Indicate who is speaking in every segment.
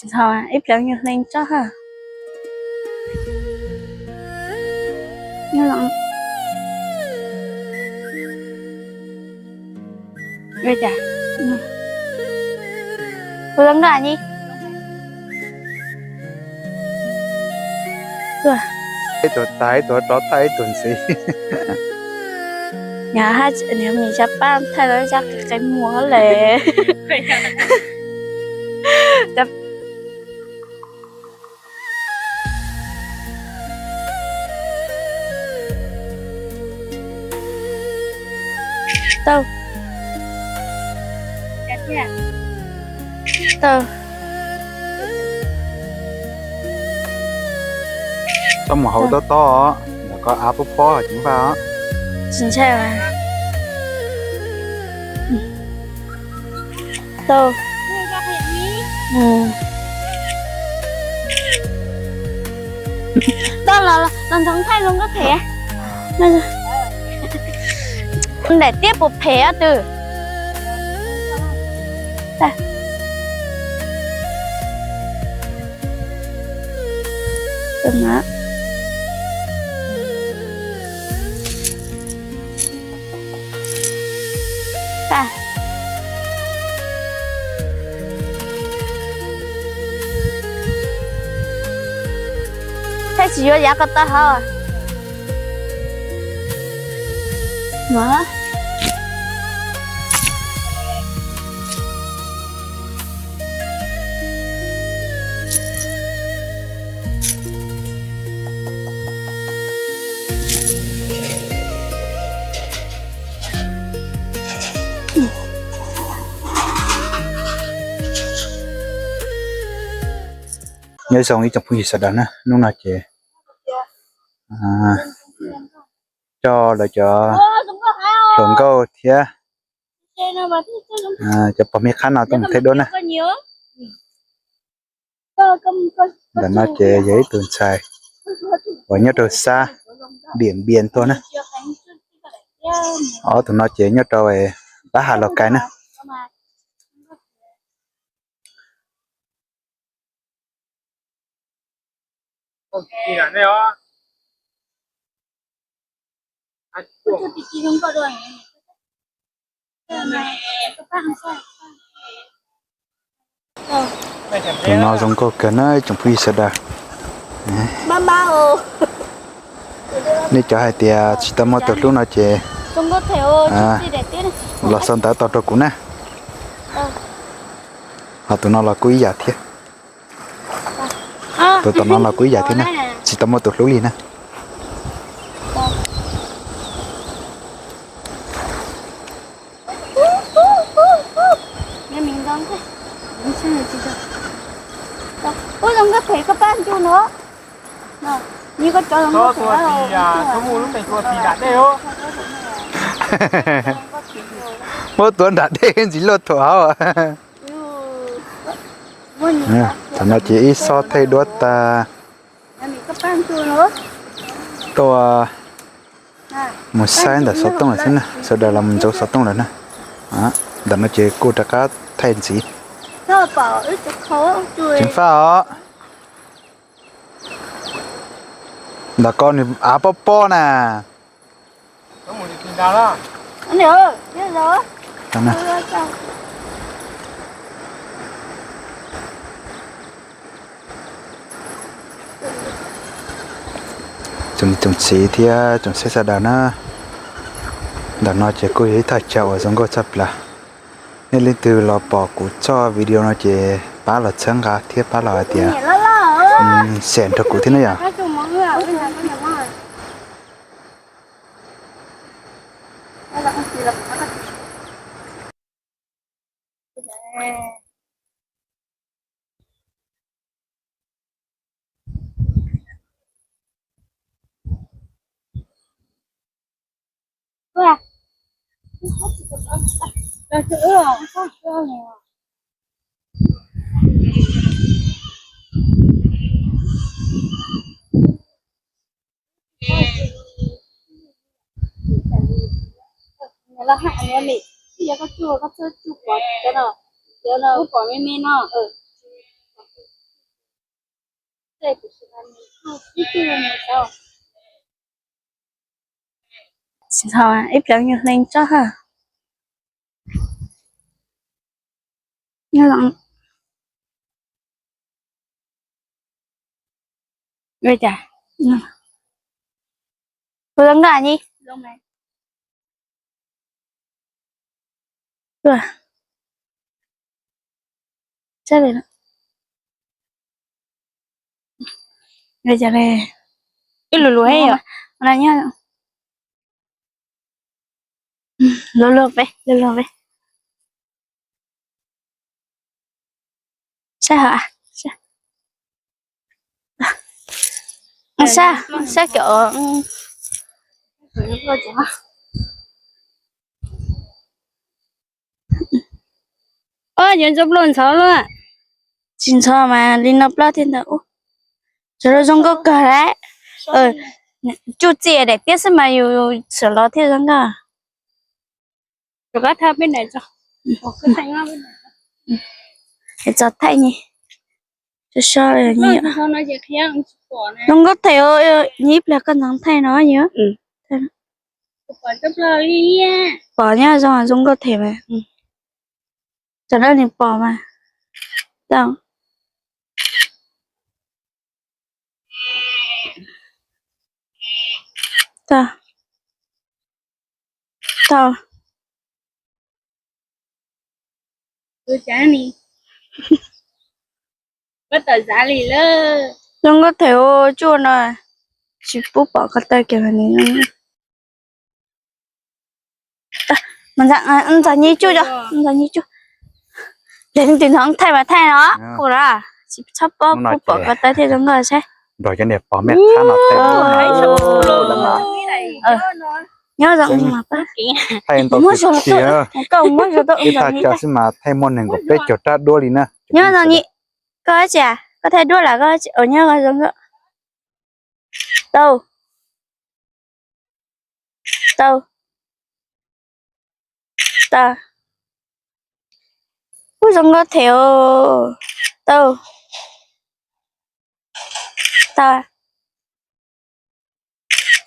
Speaker 1: thôi ít lần như lên cho ha như là rồi chả tôi làm ra gì rồi
Speaker 2: ตัวตายตัวต่อตายตุนสิ
Speaker 1: nhà hát nếu mình chấp ban thay đổi chắc cái múa lệ chấp đâu đâu
Speaker 2: ต้องหมอเขาต่อแล้วก็อาปุ๊บพ่อจริงเปล่า
Speaker 1: chính xác mà đâu đó là lần thắng thay luôn có thể để tiếp một thẻ từ từ nữa ta thế chỉ có giá có ta hả mở
Speaker 2: nhớ xong ý trong phi sạch đó nè lúc nào chị cho là cho thường câu thì cho bao nhiêu khán nào tôi thấy đó nè là nó chị giấy tuần xài và nhớ rồi xa biển biển thôi nè ở tụi nó chị nhớ rồi bá hà lộc cái nè
Speaker 3: đi là đây đó.
Speaker 2: tụi nó giống có cái nó trong phi sạch đó
Speaker 1: mama ồ
Speaker 2: nên cho hai tia chỉ tao mua từ lúc nào chị
Speaker 1: không có thể ô chỉ để tiết
Speaker 2: là xong tới tao cho cũng nè tụi nó là quý giá thiệt tụi nó là quý giá thiệt nè chỉ tao mua từ lúc gì nè
Speaker 1: nhà mình đang thế mình xem là gì đâu ôi không có thể các bạn chú nữa nè như có cho
Speaker 3: Cho tua thì số mua lúc này tua thì đã đây ô.
Speaker 2: mỗi tuần đã đến chỉ lột thua à thằng nó chỉ so thay đốt ta tôi một sai là sáu tông là thế nè sau đó làm dấu sáu tông rồi nè đó nó chỉ cô ta cá thay gì chính phải là con thì áp po nè
Speaker 3: Có một cái nào đó.
Speaker 1: anh ơi biết rồi
Speaker 2: nè chúng xí thì chúng sẽ ra đó nó chỉ cố ý thay chậu ở trong cái chập là nên lên từ lò bỏ củ cho video nó chỉ bán là chân cả thiết bán là tiền xẻn cho củ thế này à
Speaker 1: là hại nha mẹ bây giờ có chua quả cho nó quả mê mê nó 这不是他们一个人的时候。sao à ít lần như lên cho ha như lần rồi chả tôi đang gà nhỉ rồi sao vậy rồi chả này cái lùi lùi hay à là nhá lùi lùi về sao hả sao kiểu ơ nhận giúp luôn sao luôn à xin sao mà linh lập la thiên đạo rồi trong có cả đấy chú chị để tiếp xem mà yêu sửa lo thiên rằng cả rồi các thằng bên này cho cái thành bên này để cho thay nhỉ cho sao là nhỉ không có thay nhíp là con thằng thay nó nhớ bỏ nha rồi không có thể mà cho nó liền bỏ mà đâu tao tao tôi chán đi bắt tờ giá lì lơ không có thể ô chua này chỉ bút bỏ cái tay kiểu này mình dặn ăn giá như chua cho ăn giá như chua đến tiền thắng thay mà thay nó cô ra chỉ sắp bút bỏ cái tay thì giống người sẽ
Speaker 2: rồi cho đẹp bỏ mẹ khá là
Speaker 1: nhớ rằng mà bác
Speaker 2: thay anh tôi kia
Speaker 1: công mới cho tôi
Speaker 2: cái ta cho xin mà thay môn này có bé cho ta đua đi nè
Speaker 1: nhớ rằng nhỉ có chị à có thay đua là có chị ở nhớ có giống đâu đâu ta ui giống có theo đâu ta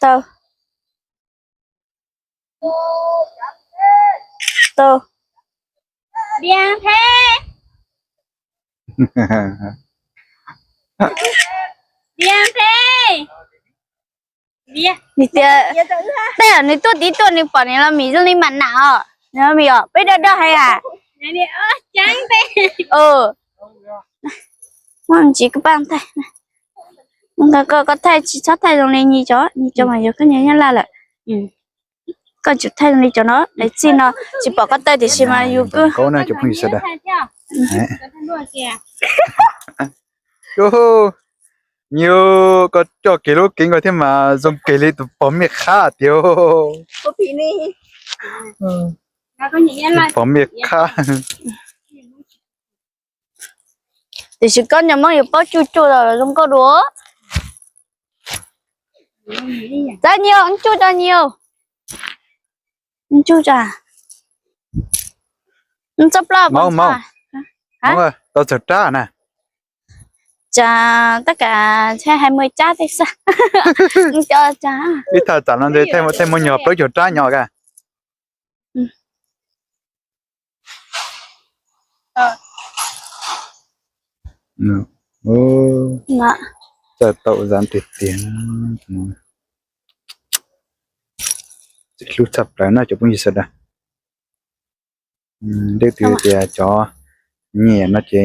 Speaker 1: đâu đâu bien thế bien thế bien đi chơi đây là tôi tí tôi đi bỏ này là mì dương đi mặt nào nhớ mì ở bây giờ đâu hay à này đi trắng thế mang chỉ có bàn tay này có thay chỉ sát thay trong này nhỉ cho mà giờ cái nhớ là con chụp thay trong này cho nó để xin nó chỉ bỏ cái tay thì xin mà yêu cứ
Speaker 2: có này chụp hình sao đây cô nhiều có cho cái lô kính có thêm mà dùng cái lấy tụ bỏ miệng khá tiêu
Speaker 1: có phí đi
Speaker 2: bỏ miệng khá
Speaker 1: thì chỉ con nhà mang bao chu chu rồi không có đũa ra nhiều ăn chu ra nhiều ăn chu ra ăn chắp la
Speaker 2: mau mau hả tao chợt ra nè
Speaker 1: chà tất cả xe 20 chát thì sao cho chà
Speaker 2: ít thà chả nó để thêm một nhỏ tới chỗ trái nhỏ cả
Speaker 1: mà
Speaker 2: giờ tậu dàn tuyệt tiền lúc chập lại nó chụp như sao đây để từ thì cho nhẹ nó chỉ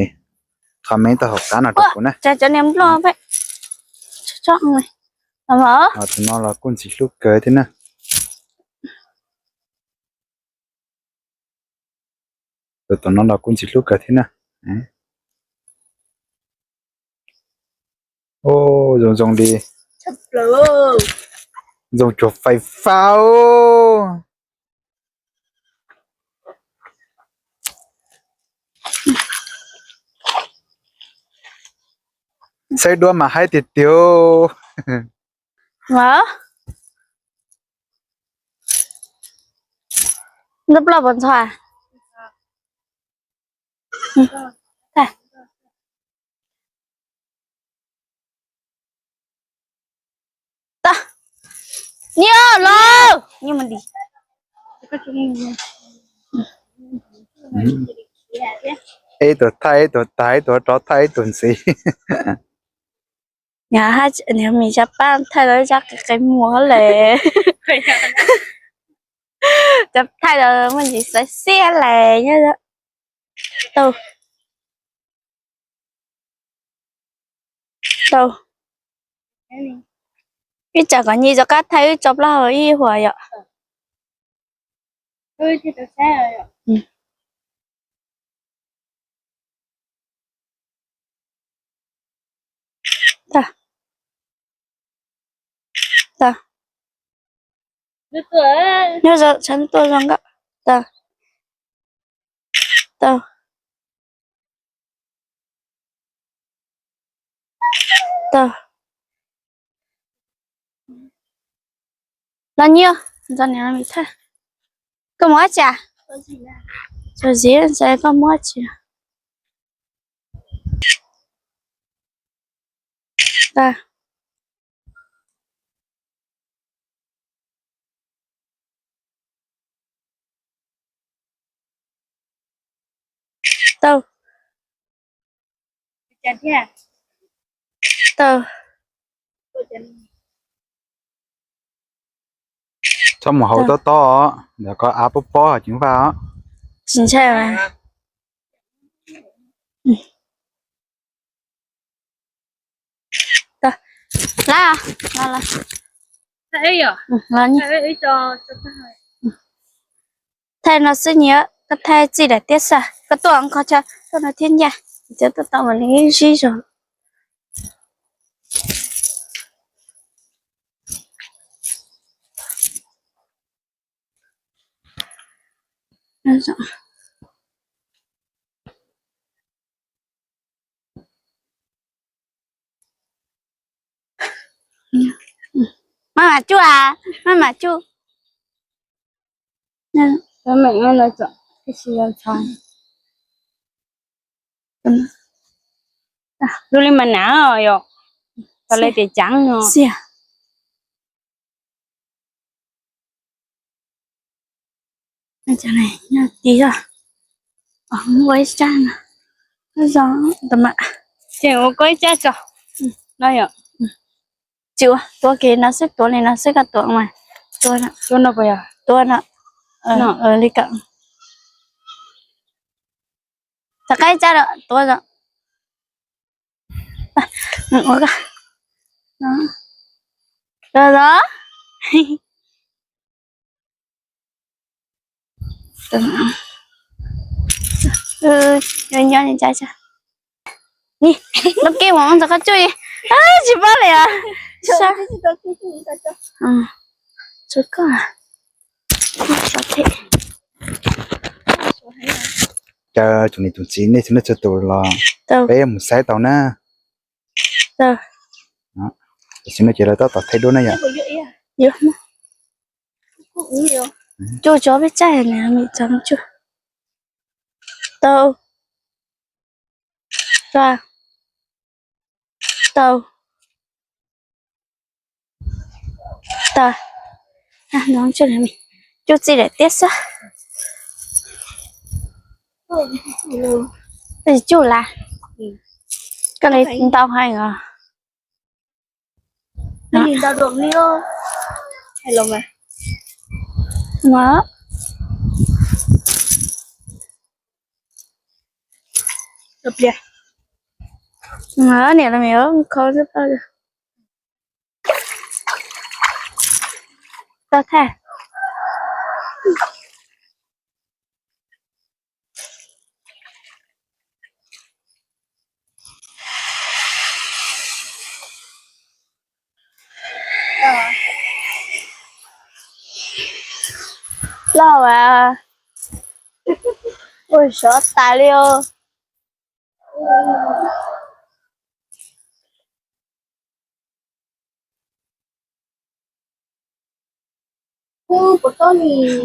Speaker 2: không mấy tao học cá nào được nè
Speaker 1: cho em lo vậy cho người mở
Speaker 2: thì nó là con chỉ lúc cười thế nè rồi tụi nó là con chỉ lúc cười thế nè ô dùng đi dùng chuột phải phao xây đua mà hai tiệt tiêu
Speaker 1: mở nấp lo bẩn thà nhớ lo nhưng mà đi
Speaker 2: ấy tổ thái tổ chó thái tuần gì
Speaker 1: nhà hát nhà mình chắc ban thay đổi chắc cái múa lệ chắc thay đổi mình chỉ sẽ xe lệ nhá đâu đâu cái chả có gì cho các thấy chụp là hơi y hoài ạ
Speaker 4: thì tôi sẽ
Speaker 1: ta ta
Speaker 4: đưa tuổi
Speaker 1: nhớ giờฉันตัวrằng ạ ta ta ta là nhiêu giờ này là mình thay có mỗi chả cho gì sẽ có mỗi chả ta đâu
Speaker 4: chặt nha
Speaker 1: đâu
Speaker 2: cho một hậu to to để có apple po chúng vào
Speaker 1: chính xác mà ta là là
Speaker 4: thấy à
Speaker 1: là như
Speaker 4: thấy cho
Speaker 1: thay nó sẽ nhớ cái thay chỉ để tiết sa cái tuồng có cho nó thiên nha chứ tôi tao mà nghĩ gì rồi mama chú à mama chú
Speaker 4: cái mình ăn là chọn cái gì là chọn rồi lên mà nã rồi tao lấy tiền trắng rồi
Speaker 1: xìa anh chỗ này nhá tí rồi ở ngoài trang nó gió tầm ạ
Speaker 4: tiền của cái cha cho nói à
Speaker 1: chịu tôi kia nó sẽ tôi này nó sẽ cả tôi mà tôi nè
Speaker 4: cho nó bây giờ
Speaker 1: tôi nè ở đi cận thật cái cha đó tôi rồi ủa cả đó rồi đó nhớ nhìn cha cha nè lúc kia mà sao có chui ai chỉ bắt lại à sao chú cơ à sao thế
Speaker 2: chờ chúng này tụi chín này chúng nó cho tụi là
Speaker 1: đâu
Speaker 2: bé một sai tàu na
Speaker 1: đâu
Speaker 2: đó chúng nó chỉ là tao thay đôi này à
Speaker 1: nhiều chú chó biết chạy này mình chấm chú đâu ra đâu ta nó cho này mình chú gì để tiết sao thì chú là cái này tao hay à
Speaker 4: cái gì tao được đi ơ hay là mày
Speaker 1: má
Speaker 4: được chưa
Speaker 1: má này là mẹ khó giúp tao được tao thề lo à ôi sợ tài liêu
Speaker 4: của tôi thì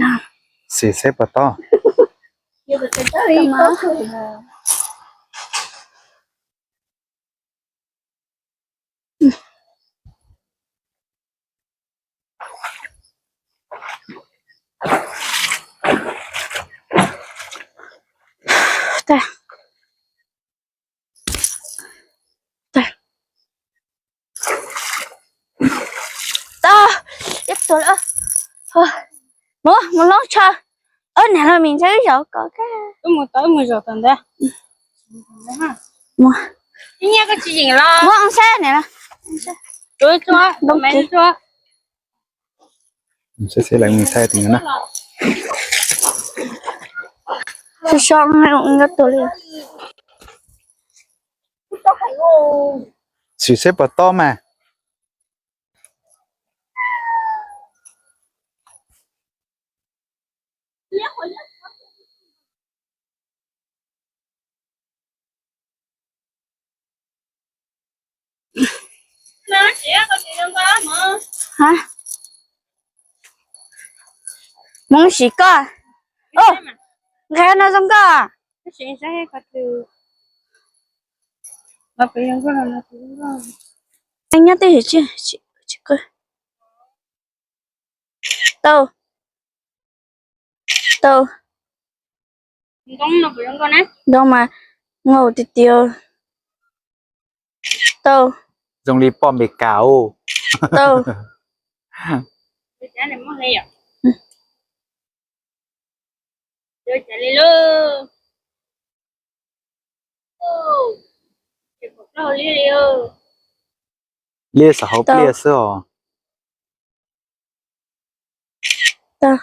Speaker 2: xì xếp vào to
Speaker 4: như vậy cái đó đi có thể là
Speaker 1: Đây. Đây. Đó, tiếp tục nữa. Mua lon cho. Này là mình thấy rõ có cái
Speaker 4: Tôi tới mua rồi tận đây.
Speaker 1: mua.
Speaker 4: Nghe cái gì lo.
Speaker 1: Mua ăn xe này là.
Speaker 4: Tôi cho, mẹ cho.
Speaker 2: Sẽ lại mình sai thì nó
Speaker 1: Sao hay không ngất tôi liền.
Speaker 2: sự xếp vào to mà
Speaker 1: Hả? Muốn gì cơ? Ô, nghe nó giống cơ.
Speaker 4: Cái chuyện sẽ có từ. Mà bây giờ có là từ.
Speaker 1: Anh nhắc tới chứ, chị cơ. Đâu? Đâu?
Speaker 4: Con nó bây giờ con á.
Speaker 1: Đâu mà ngầu thì tiêu. Đâu?
Speaker 2: dùng li pom bị cào
Speaker 1: Đâu?
Speaker 4: Cái này mất hay à? Rồi chạy đi luôn. Cái cục đó đi đi ơi.
Speaker 2: lia sợ hộp lia sữa
Speaker 1: Đâu?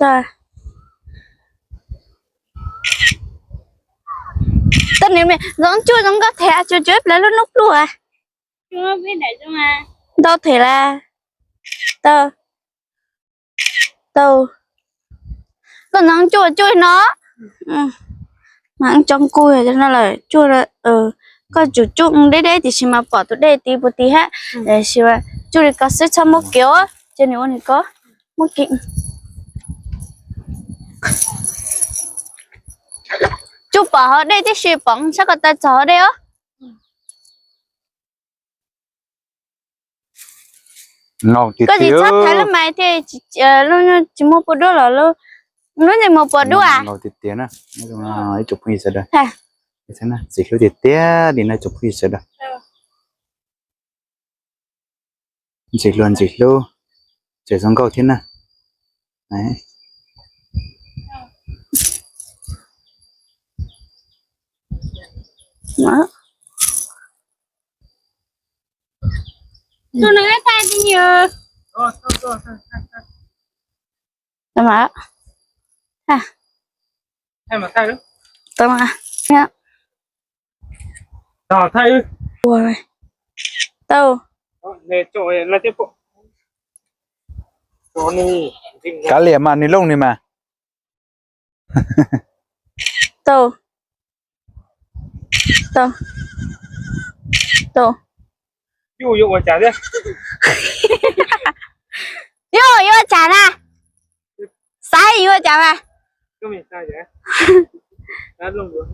Speaker 1: Đâu? Tất nhiên mày giống chưa giống có thể cho chớp lấy lúc nút luôn à?
Speaker 4: Chưa biết để cho mà.
Speaker 1: Đâu thể là đâu? Đâu? Còn giống chua chui nó. Mà ăn trong cùi cho nên là chua là có chủ chung đấy thì xin mà bỏ tụi đây tí một tí ha để xin mà chú đi có sức cho một kiểu á cho nếu này có một kiện chú bỏ ở đây thì xin bóng chắc là ta chó đây á
Speaker 2: ngon thì
Speaker 1: có gì
Speaker 2: thiếu
Speaker 1: chắc thấy là mày thì luôn chỉ một bộ đồ là luôn nó này một bộ đồ à
Speaker 2: ngon thì tiền á nói chung là ấy chụp hình sẽ được
Speaker 1: hả
Speaker 2: thế nào chỉ lúc thì té đi nó chụp hình sẽ được chỉ luôn chỉ xong câu thế nào đấy
Speaker 1: đó
Speaker 4: Tôi nói tay đi nhờ.
Speaker 3: Thôi.
Speaker 1: tao mà hả
Speaker 3: Thay mà thay nữa.
Speaker 1: tao mà nha
Speaker 3: Rồi thay ư.
Speaker 1: rồi tao
Speaker 3: Để trội là tiếp tục. Chỗ này.
Speaker 2: cá liềm mà ni lông này mà
Speaker 1: tao tao tao
Speaker 3: Dụ ở trả đi.
Speaker 1: vô trả nè sai vô trả mà
Speaker 3: Cái mình sai vậy? Đã luôn rồi.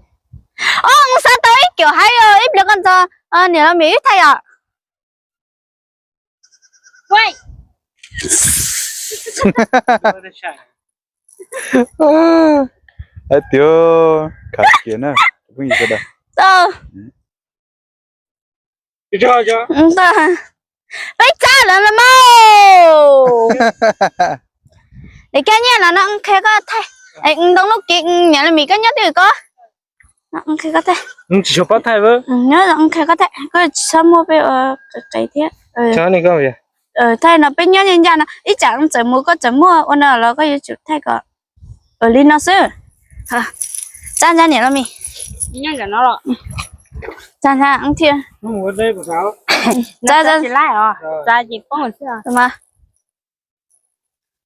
Speaker 1: sao tới kiểu hay ít được con cho nếu là mỹ thay à
Speaker 4: Quay.
Speaker 2: ấy tiêu cả kia nữa chụp hình sẽ được
Speaker 1: tao
Speaker 3: Cho.
Speaker 1: tao bây giờ là màu để cái nhà là nó ăn khe có thay anh đông lúc kia nhà là mỹ cái nhất thì có nó ăn khe có thay
Speaker 3: Chỉ chụp bắt thay với.
Speaker 1: nhớ là ăn khe có thay có sao mua bây cái thế
Speaker 3: Cho này không vậy?
Speaker 1: thay nó bên nhau nhân gia nó ít chẳng chỉ mua có chỉ mua ôn là có yêu chuột thay có ở liên nó xưa hả chan chan nhỉ là mình
Speaker 4: Nhưng cả nó rồi.
Speaker 1: chan chan ăn thiệt
Speaker 3: Không muốn đây của sao?
Speaker 1: ra
Speaker 4: Chỉ lại à? Ra chỉ có một xưa.
Speaker 1: mà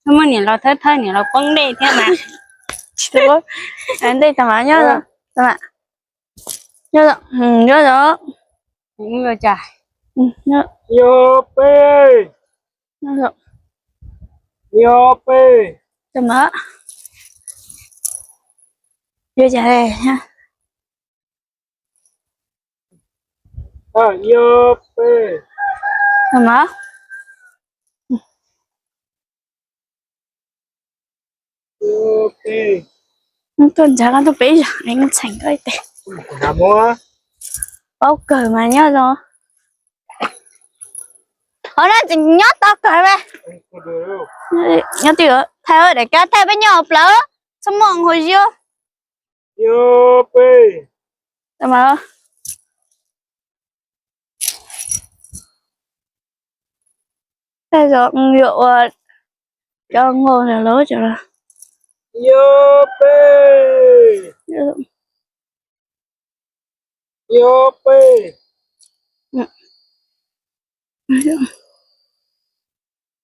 Speaker 4: Không mà nhìn lo thơ nhìn lo băng đây thế mà.
Speaker 1: được anh đây tao nhớ rồi tao ạ nhớ rồi nhớ rồi
Speaker 4: Những người trả.
Speaker 1: nhớ
Speaker 3: Yo pe.
Speaker 1: nhớ rồi
Speaker 3: Yo pe.
Speaker 1: tao mà vô trả đây nha
Speaker 3: Yo pe.
Speaker 1: tao mà
Speaker 3: Ok.
Speaker 1: Tuần chẳng tôi bây giờ anh sành cái tệ
Speaker 3: Nào mua.
Speaker 1: bao cờ mà nhớ rồi ở đây chỉ nhớ tao cờ về
Speaker 3: Không được.
Speaker 1: nhớ tiểu thay ơi để cá thay với nhau lỡ xong mong hồi chưa
Speaker 3: Yo pe.
Speaker 1: mà thay rồi rượu cho ngon là lỡ cho là
Speaker 3: Yo pe. Yo pe.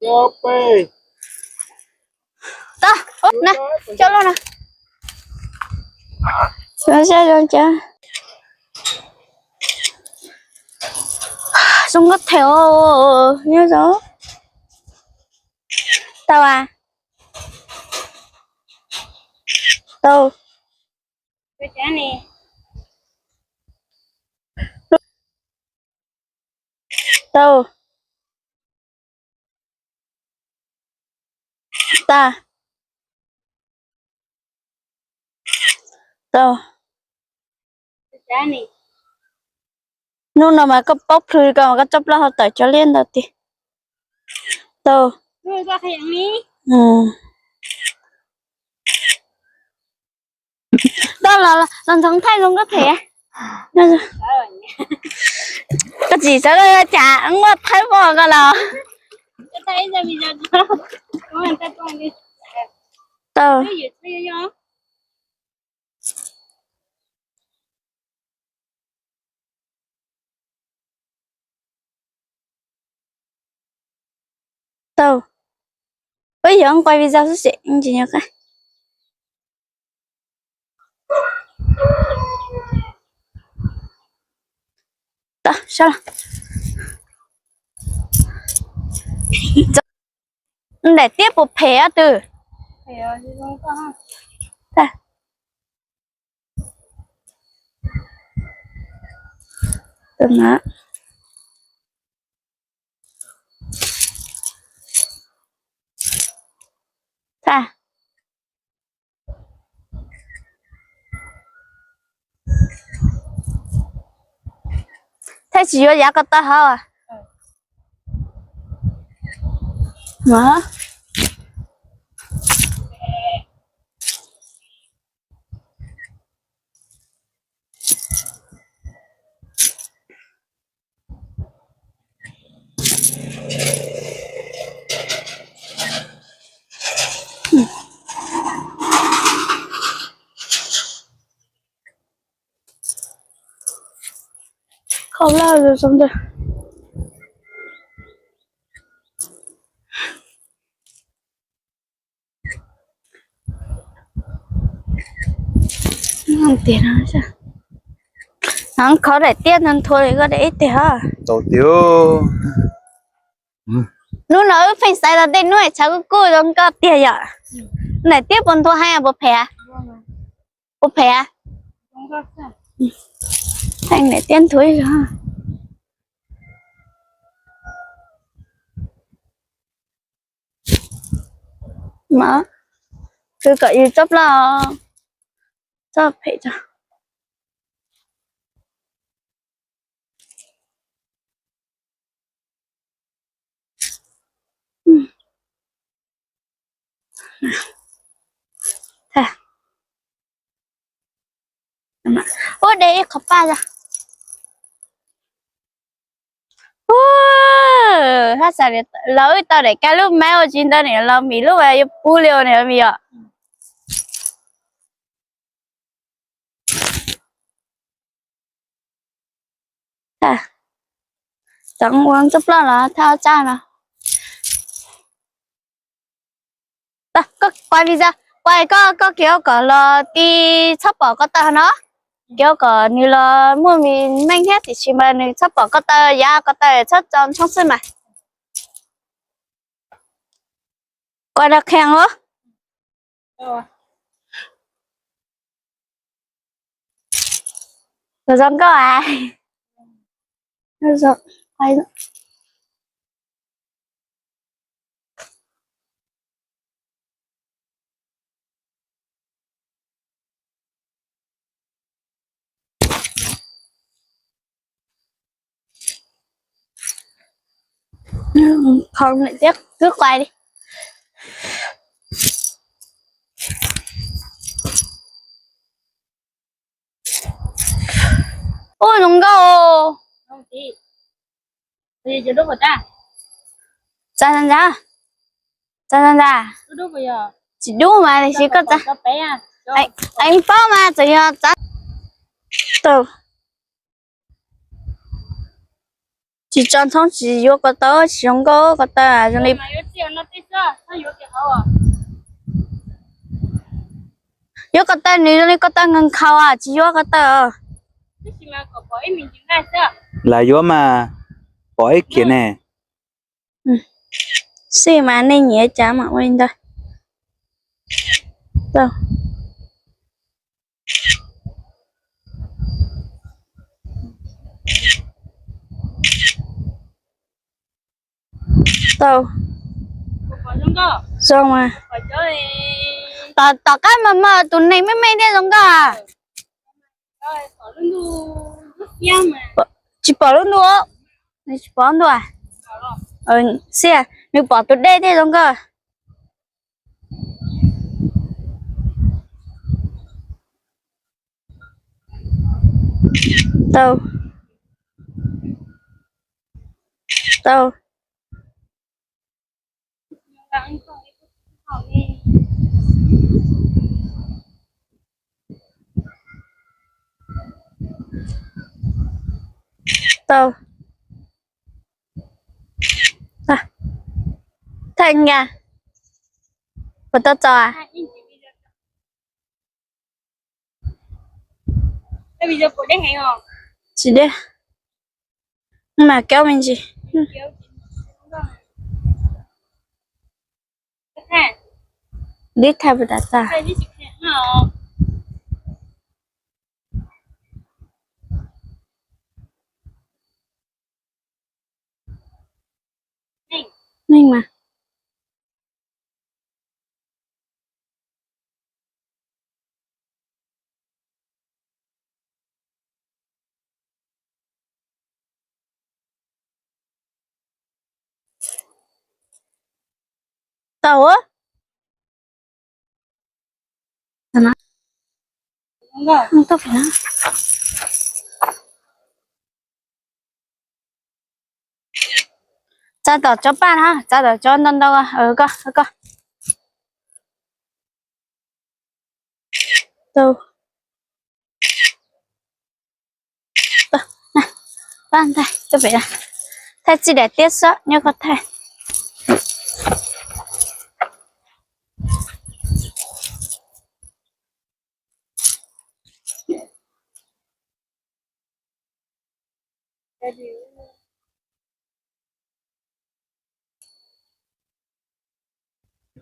Speaker 3: Yo pe.
Speaker 1: ta nè cho luôn nè cho xong có theo nhớ rõ tao à tao
Speaker 4: Cái chả nè.
Speaker 1: tao ta tao
Speaker 4: Cái chả nè.
Speaker 1: nung nào mà có bốc thư còn có chấp lo họ tải cho liên đầu thì tao
Speaker 4: Ngươi có thèm ní.
Speaker 1: ừ đó là lần thắng thay không có thể cái gì sẽ là chả ăn mà thấy bỏ cái là
Speaker 4: Cái thấy ra bây giờ cho. Có người ta còn đi.
Speaker 1: tao
Speaker 4: Cái gì thế nhá.
Speaker 1: tao bây giờ ông quay video xuất hiện anh chị nhớ cái đó sao để tiếp một phe từ
Speaker 4: Thì ở thì không có ha.
Speaker 1: ta từ mà ta thế chỉ có giá có ta hả mà không lo rồi xong rồi không tiền hả sao hắn khó để tiền hắn thua thì có để ít tiền hả
Speaker 2: tổ tiêu
Speaker 1: nó nói phải sai là tên nuôi cháu cứ không có tiền vậy này tiếp còn thua hay là bộ phe
Speaker 4: Không có sao.
Speaker 1: anh để tiền thua rồi ha mà cứ cậy gì chấp là chấp phải cho à ôi đây có ba ra ôi hát sao vậy lỡ tao để cái lúc mấy ở trên tao này là mì lúc này bu liều này mì ạ à chẳng quan chấp là theo cha nè ta có quay video quay có kiểu có là đi sắp bỏ có ta nó kiểu có như là mua mình mang hết thì chỉ mà sắp bỏ có ta giá có ta chất trong sân mà quay được khen đó
Speaker 4: Đâu à?
Speaker 1: rồi xong có à rồi quay Không lại tiếc, cứ quay đi. Ôi đúng không?
Speaker 4: Không chị. Bây giờ đâu rồi ta?
Speaker 1: Ra.
Speaker 4: Đâu bây giờ?
Speaker 1: Chỉ đúng mà thì chỉ có ra.
Speaker 4: Có bé à?
Speaker 1: Anh phó mà chỉ ra. Từ. Chỉ chọn thông chỉ vô cái tớ, chỉ không có cái tớ à, cho nên. Vô cái tớ này cho nên cái tớ ngân khâu à, chỉ vô cái tớ.
Speaker 2: là vô mà bỏ ý kiến nè
Speaker 1: Xì mà nên nhẹ chả mà quên thôi. Đâu. Đâu. Sao mà. Tao cái mà tụi này mấy đứa giống cả. Chỉ bỏ luôn nữa. Này chỉ bỏ luôn à? Xe, nếu bỏ tụi đây thế giống cả. Đâu. Đâu. Đâu. À. Thành nha. Của tao cho à?
Speaker 4: Bây giờ cô đến hay không?
Speaker 1: Chị đi. Mà kéo mình gì? Đi theo vừa đặt ra. Nhanh mà. Tao á? Không tao phải nói. Cha tao cho bạn ha, cha tao cho nên đâu à, cơ. Đâu. Này, bạn thầy, cho vậy à. Thầy chỉ để tiết sợ như có thể.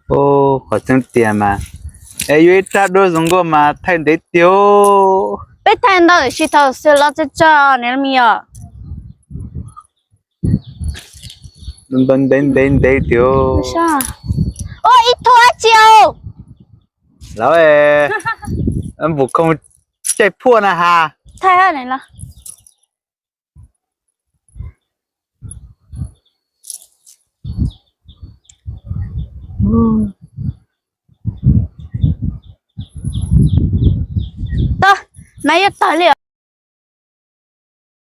Speaker 2: ô có chân tiền mà ấy với cha đôi giống có mà thay để tiêu
Speaker 1: Biết thầy đâu để chị thầu sư lo cho nên mi à.
Speaker 2: đến tiêu
Speaker 1: Sao? Ôi ít thôi chiều.
Speaker 2: lão ơi em buộc không chạy phua nè ha
Speaker 1: Thầy ơi này là. Đó, mấy giờ tới liệu?